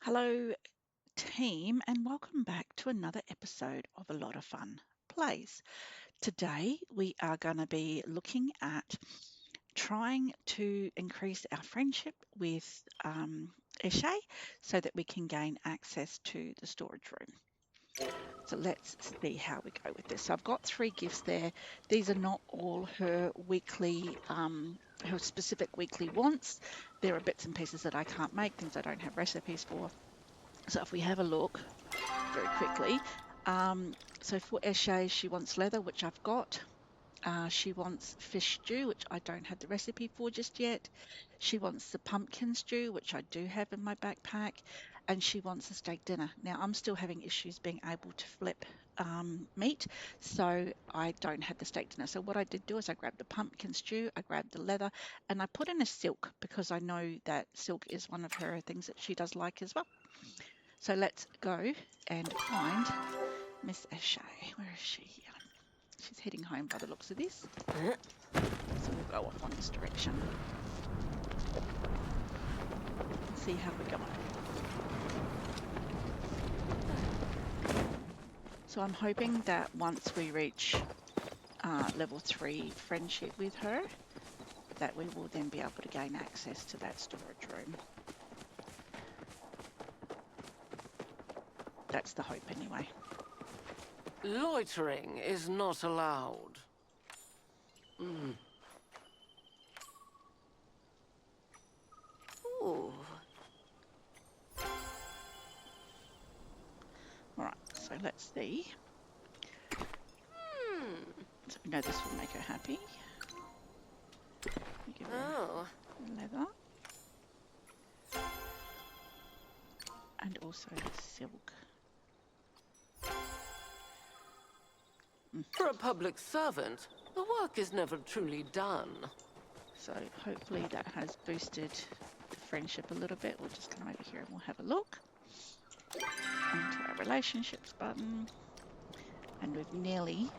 Hello, team, and welcome back to another episode of Alotta Fun Plays. Today, we are going to be looking at trying to increase our friendship with Eshe so that we can gain access to the storage room. So let's see how we go with this. So I've got 3 gifts there. These are not all her weekly, her specific weekly wants. There are bits and pieces that I can't make, things I don't have recipes for. So if we have a look very quickly, so for Eshe, she wants leather, which I've got. She wants fish stew, which I don't have the recipe for just yet. She wants the pumpkin stew, which I do have in my backpack. And she wants a steak dinner. Now, I'm still having issues being able to flip meat, so I don't have the steak dinner. So what I did do is I grabbed the pumpkin stew, I grabbed the leather, and I put in a silk because I know that silk is one of her things that she does like as well. So let's go and find Miss Eshe. Where is she? She's heading home by the looks of this. So we'll go off on this direction and see how we're going. So I'm hoping that once we reach level 3 friendship with her, that we will then be able to gain access to that storage room. That's the hope anyway. Loitering is not allowed. Ooh. Alright, so let's see. So we know this will make her happy. We give her leather. And also silk. For a public servant, the work is never truly done. So hopefully that has boosted the friendship a little bit. We'll just come over here and we'll have a look into our relationships button. And we've nearly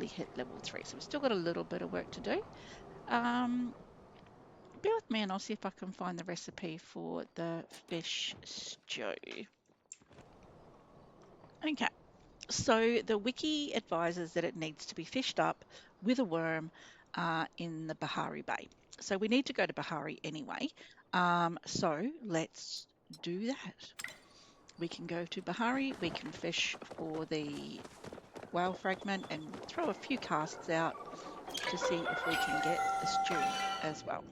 hit level 3. So we've still got a little bit of work to do. Bear with me and I'll see if I can find the recipe for the fish stew. Okay. So the wiki advises that it needs to be fished up with a worm in the Bahari Bay. So we need to go to Bahari anyway. So let's do that. We can go to Bahari, we can fish for the whale fragment and throw a few casts out to see if we can get the stew as well.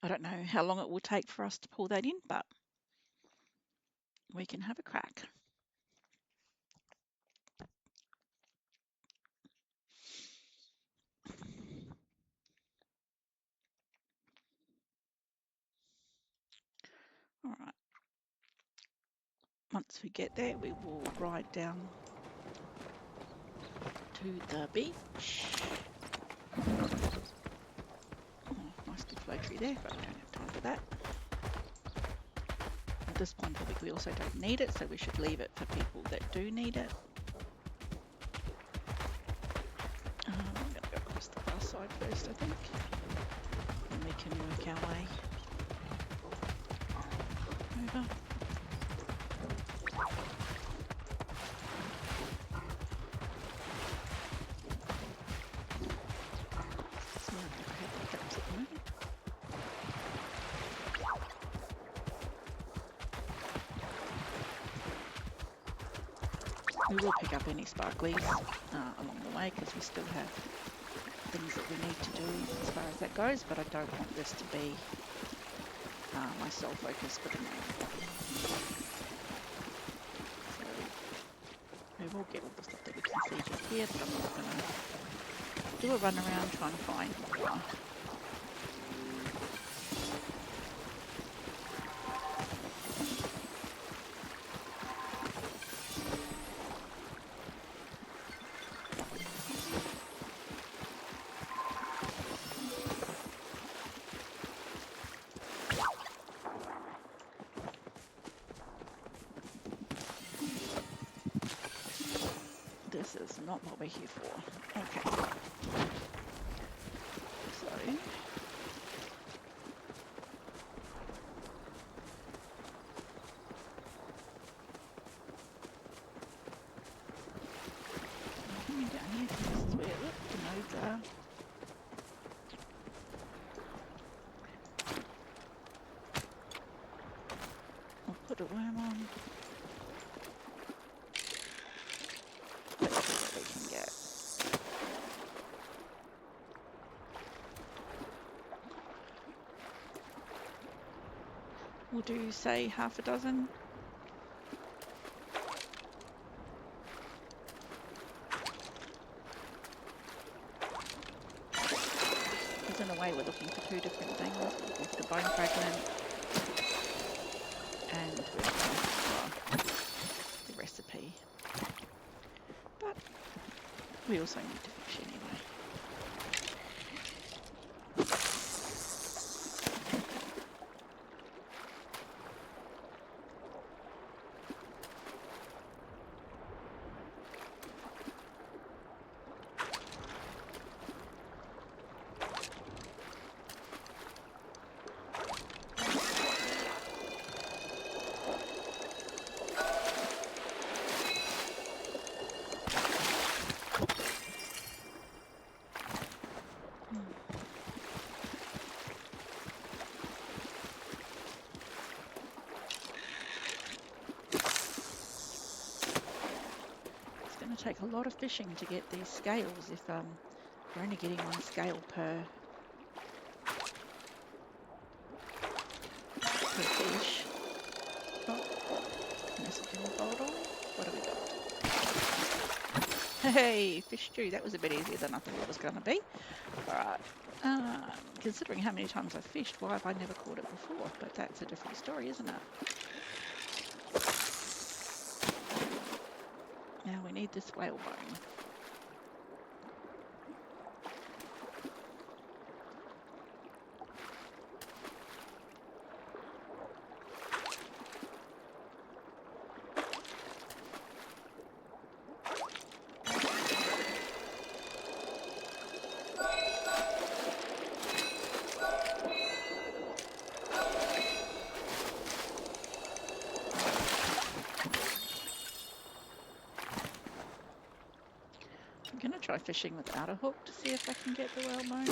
I don't know how long it will take for us to pull that in, but we can have a crack. All right. Once we get there, we will ride down to the beach. Oh, nice big flow tree there, but we don't have time for that. At this point, we also don't need it, so we should leave it for people that do need it. I'm going to go across the far side first, I think. And we can work our way over. We will pick up any sparklies along the way because we still have things that we need to do as far as that goes, but I don't want this to be my sole focus for the moment. So we will get all the stuff that we can see just here, but I'm not going to do a run around trying to find more. This is not what we're here for. Okay. So put a worm on. Let's see what we can get. We'll do, say, half a dozen. Because in a way we're looking for two different things. We're looking for the bone fragment and we're looking for the recipe. But we also need to fish anyway. Take a lot of fishing to get these scales if you're only getting one scale per fish. Oh, message in the bottle. What have we got? Hey, fish stew. That was a bit easier than I thought it was going to be. All right. Considering how many times I've fished, why have I never caught it before? But that's a different story, isn't it? Now we need this whale bone. I'm going to try fishing without a hook to see if I can get the whale bone.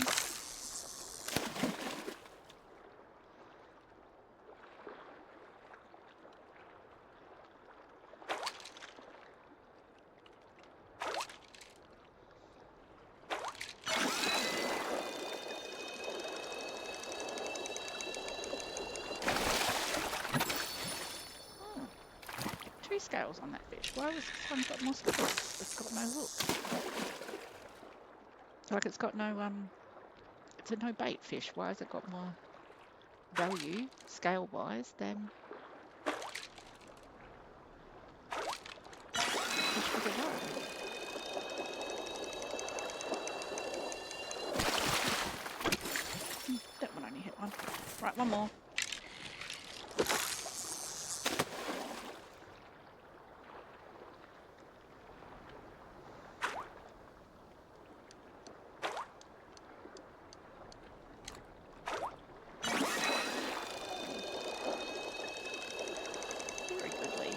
Two scales on that fish. Why was this one got more scales? It's got no hook. Like it's got no it's a no bait fish. Why has it got more value scale wise than fish with a roe? That one only hit one. Right, one more. Very goodly.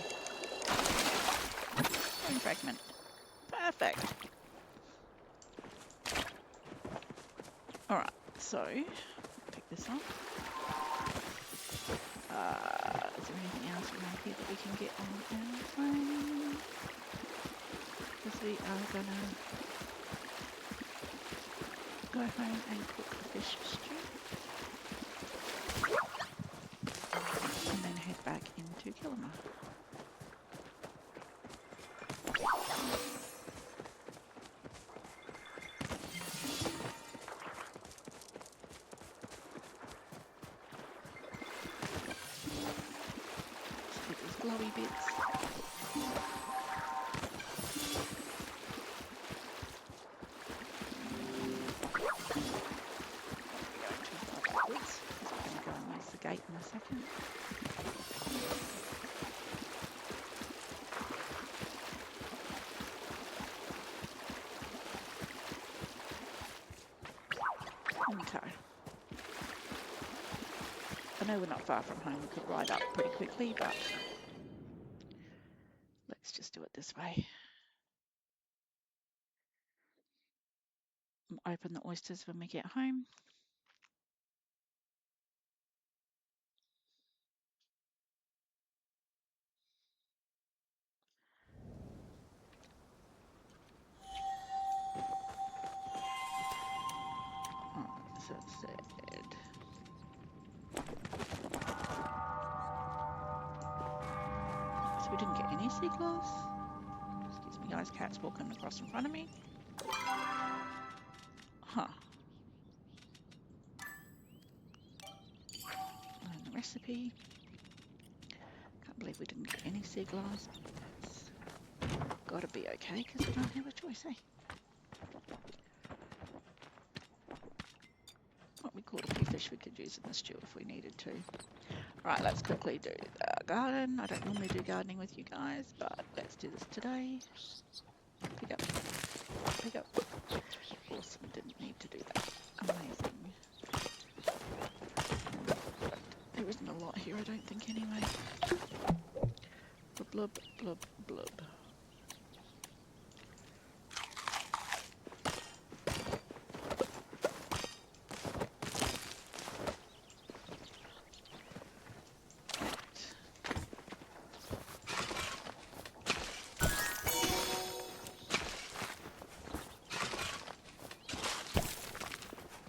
Bone fragment. Perfect. Alright, so pick this up. Is there anything else around here that we can get on our plane? Because we are gonna go home and cook the fish stew. And then head back into Kilima. Glowy bits. We're going to go and use the gate in a second. Okay. I know we're not far from home. We could ride up pretty quickly, but let's just do it this way. Open the oysters when we get home. So it said. So we didn't get any sea glass. Excuse me, guys. Cat's walking across in front of me. Huh. And the recipe. Can't believe we didn't get any sea glass, but that's got to be okay because we don't have a choice, eh? What we caught a few fish we could use in the stew if we needed to. Right, let's quickly do the garden. I don't normally do gardening with you guys, but let's do this today. Pick up. Pick up. Awesome, didn't need to do that. Amazing. There isn't a lot here, I don't think, anyway. Blub, blub, blub, blub.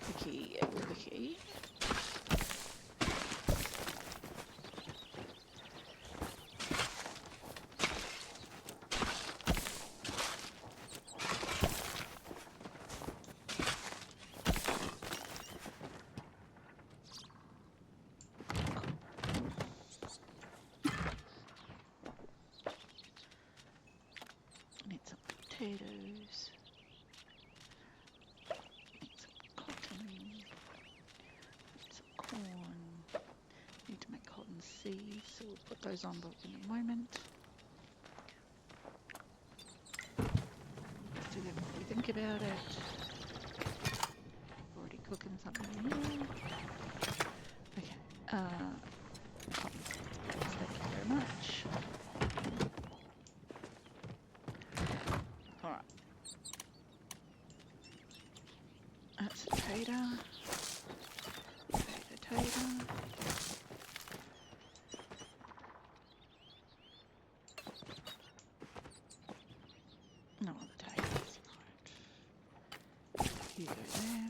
Quickie, quickie. Need some potatoes. Need some cotton. Need some corn. Need to make cotton seeds, so we'll put those on in a moment. Let's do that before we think about it. Already cooking something here. Okay. Cotton. Thank you very much. Alright. That's a tater. Tater. No other taters. Right. You go there.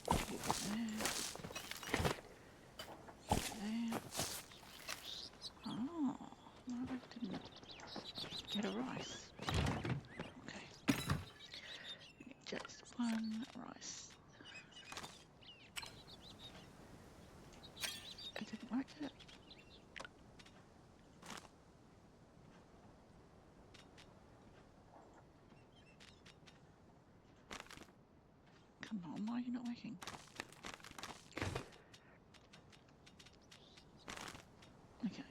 You go there. There. Oh, no, I didn't get a rice. Okay. Just one rice. It didn't work, did it? Come on, why are you not working? Okay. Okay.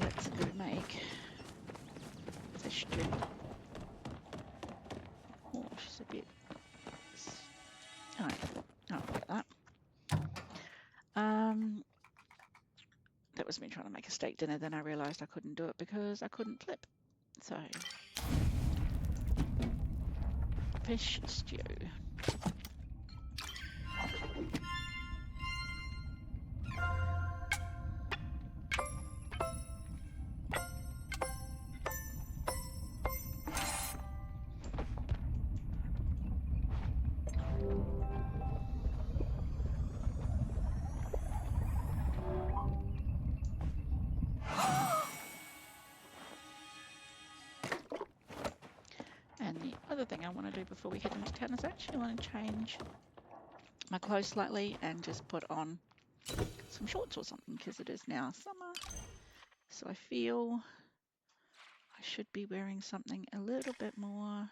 Let's go make fish stew. Oh, she's a bit. Alright, I'll get that. That was me trying to make a steak dinner, then I realised I couldn't do it because I couldn't flip. So, fish stew. And the other thing I want to do before we head into town is actually want to change my clothes slightly and just put on some shorts or something because it is now summer. So I feel I should be wearing something a little bit more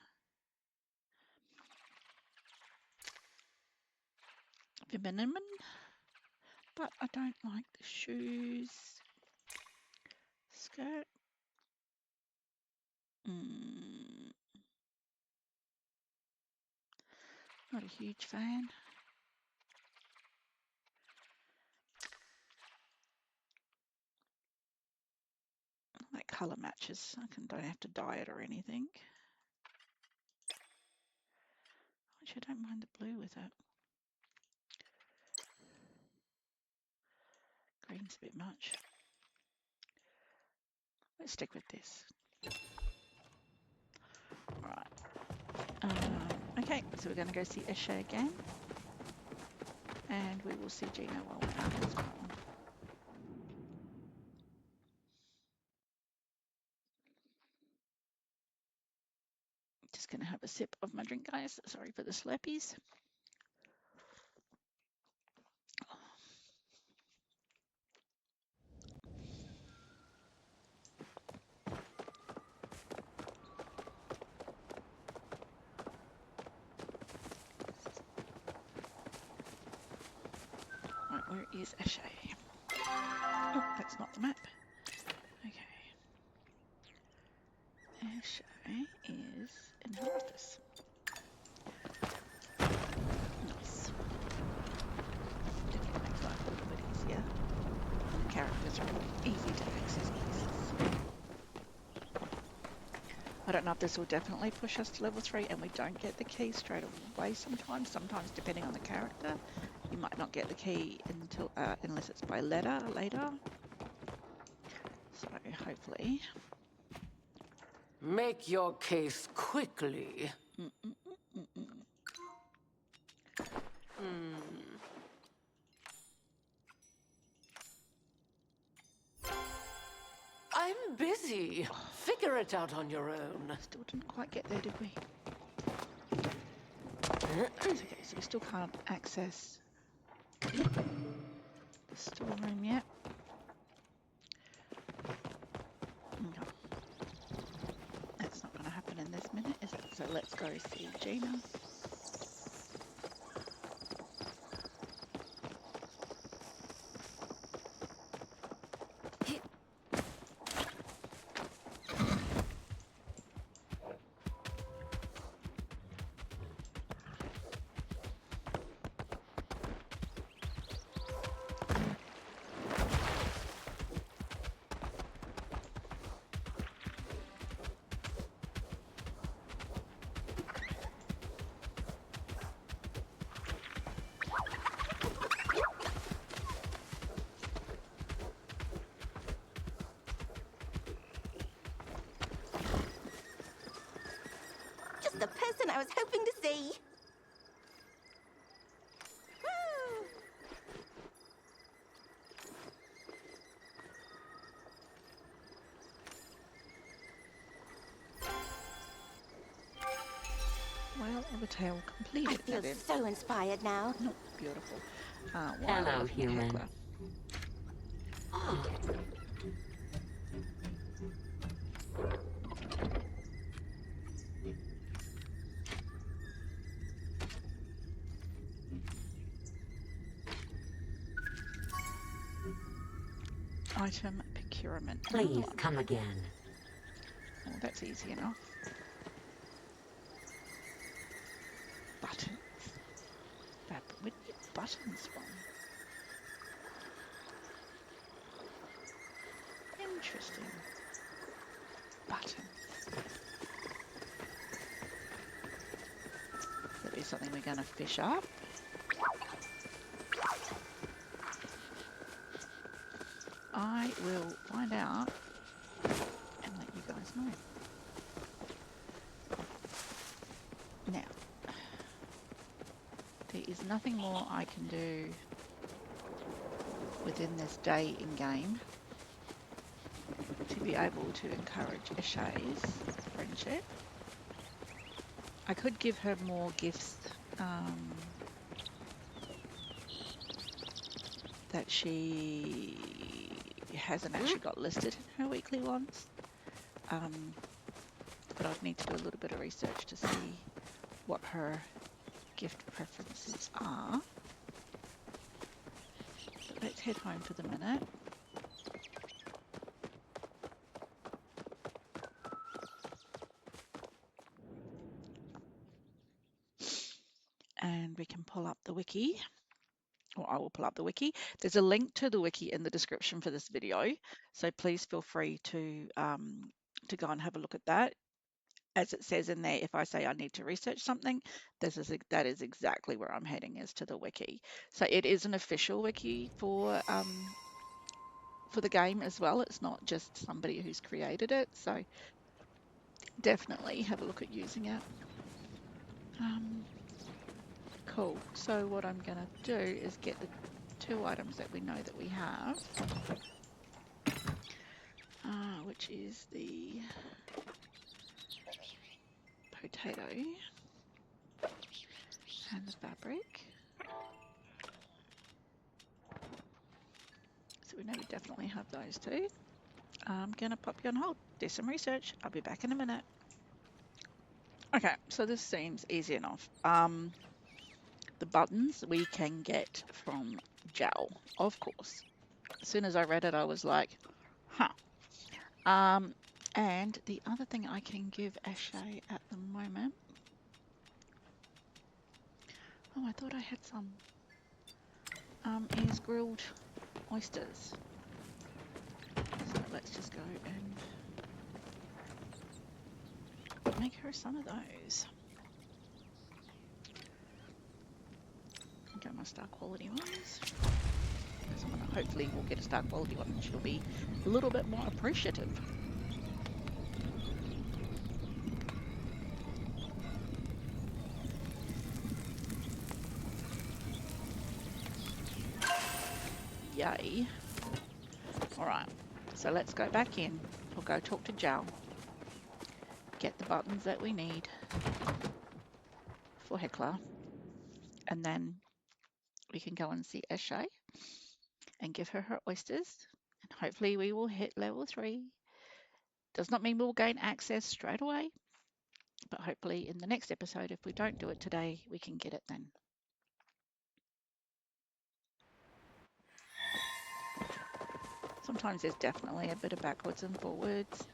feminine, but I don't like the shoes. Skirt. Not a huge fan. That colour matches. Don't have to dye it or anything. Actually, I don't mind the blue with it. Green's a bit much. Let's stick with this. Alright. Okay, so we're going to go see Eshe again. And we will see Gina while we're out as well. Just going to have a sip of my drink, guys. Sorry for the slurpees. Right, where is Eshe? Oh, that's not the map. Okay. Eshe is in her office. Nice. Definitely makes life a little bit easier. The characters are easy to access places. I don't know if this will definitely push us to level 3 and we don't get the key straight away sometimes. Sometimes, depending on the character, you might not get the key until unless it's by letter later. So hopefully. Make your case quickly. I'm busy. Figure it out on your own. Still didn't quite get there, did we? It's okay, so we still can't access the storeroom yet. Okay. That's not going to happen in this minute, is it? So let's go see Gina. The person I was hoping to see. Well, Overtail completed. I feel so inspired now. Not beautiful. Hello, human. Hekla. Item procurement. Please come again. Oh, that's easy enough. Buttons. Where do you get buttons from? Interesting. Buttons. That'll be something we're going to fish up. I will find out and let you guys know. Now, there is nothing more I can do within this day in game to be able to encourage Eshe's friendship. I could give her more gifts that she hasn't actually got listed in her weekly ones. But I'd need to do a little bit of research to see what her gift preferences are. let's head home for the minute. And we can pull up the wiki, or I will pull up the wiki. There's a link to the wiki in the description for this video, so please feel free to go and have a look at that. As it says in there, if I say I need to research something, that is exactly where I'm heading, is to the wiki. So it is an official wiki for the game as well. It's not just somebody who's created it. So definitely have a look at using it. Cool. So what I'm going to do is get the 2 items that we know that we have, which is the potato and the fabric. So we know we definitely have those 2. I'm going to pop you on hold, do some research. I'll be back in a minute. Okay, so this seems easy enough. The buttons we can get from gel, of course. As soon as I read it, I was like, huh. And the other thing I can give Ashay at the moment. Oh, I thought I had some. Is grilled oysters. So let's just go and make her some of those. Get my star quality ones. Hopefully we'll get a star quality one and she'll be a little bit more appreciative. Yay. Alright, so let's go back in. We'll go talk to Jal. Get the buttons that we need for Hekla. And then we can go and see Ashay and give her her oysters. And hopefully we will hit level 3. Does not mean we'll gain access straight away. But hopefully in the next episode, if we don't do it today, we can get it then. Sometimes there's definitely a bit of backwards and forwards.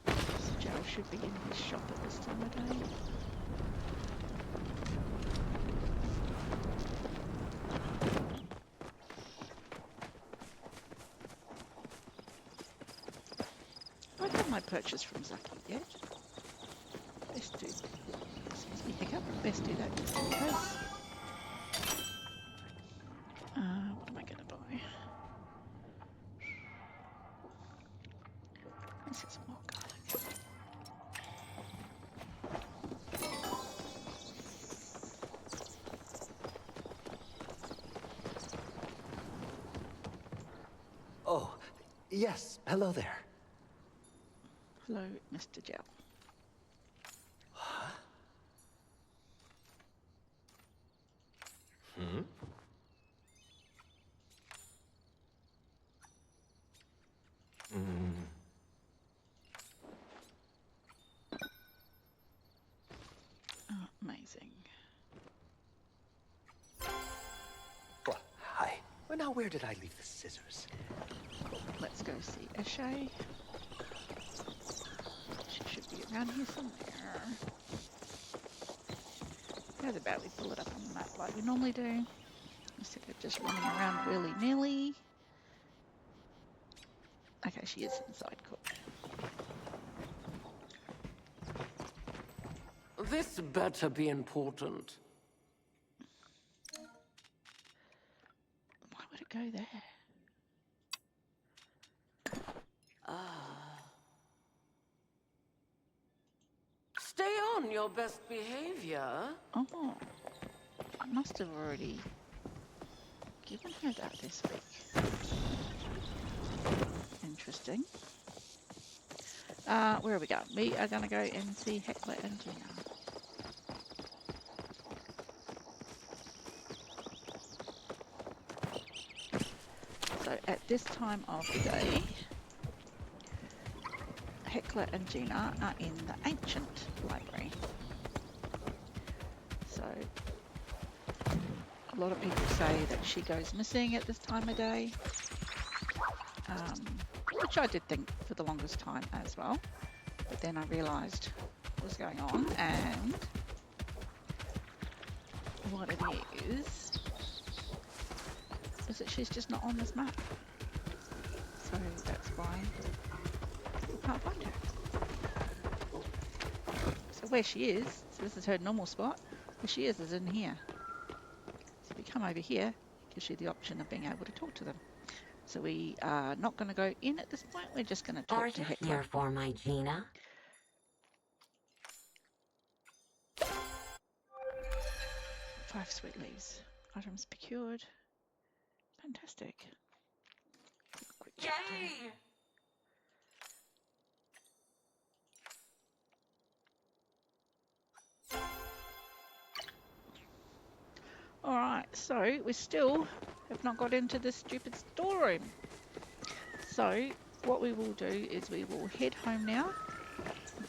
So Joe should be in his shop at this time of day. I got my purchase from Zaki yet. Best do. Excuse me, Hiccup. Best do that just in case. What am I going to buy? This is more garlic. Oh, yes. Hello there. Hello, Mr. Gel. Huh? Hmm? Oh, amazing. Well, hi. Well, now where did I leave the scissors? Let's go see Ashay. She should be around here somewhere. How's about we pull it up on the map like we normally do, instead of just running around willy-nilly. Okay, she is inside. Cool. This better be important. Why would it go there? Stay on your best behavior. Oh, I must have already given her that this week. Interesting. Where are we going? We are going to go and see Hekla and Gina. So at this time of the day, Hekla and Gina are in the ancient library. A lot of people say that she goes missing at this time of day, which I did think for the longest time as well. But then I realised what was going on, and what it is that she's just not on this map. So that's why we can't find her. So where she is, so this is her normal spot, where she is in here. So if you come over here, it gives you the option of being able to talk to them. So we are not going to go in at this point, we're just going to Are talk to you Hekla. here for my Gina? 5 sweet leaves. Items procured. Fantastic. Quick check there. Yay! Alright, so we still have not got into this stupid storeroom. So what we will do is we will head home now.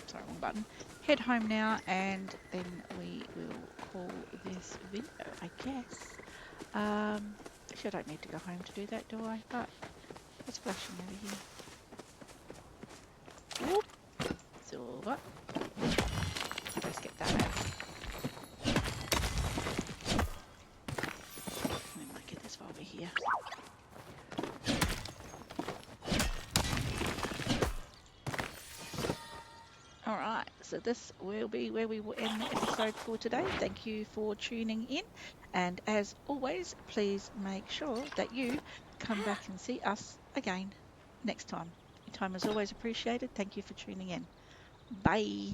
Sorry, wrong button. Head home now, and then we will call this video, I guess. Actually, I don't need to go home to do that, do I? But what's flashing over here? Whoop. Silver. Let's get that out. We might get this over here. Alright, so this will be where we will end the episode for today. Thank you for tuning in, and as always, please make sure that you come back and see us again next time. Your time is always appreciated. Thank you for tuning in. Bye.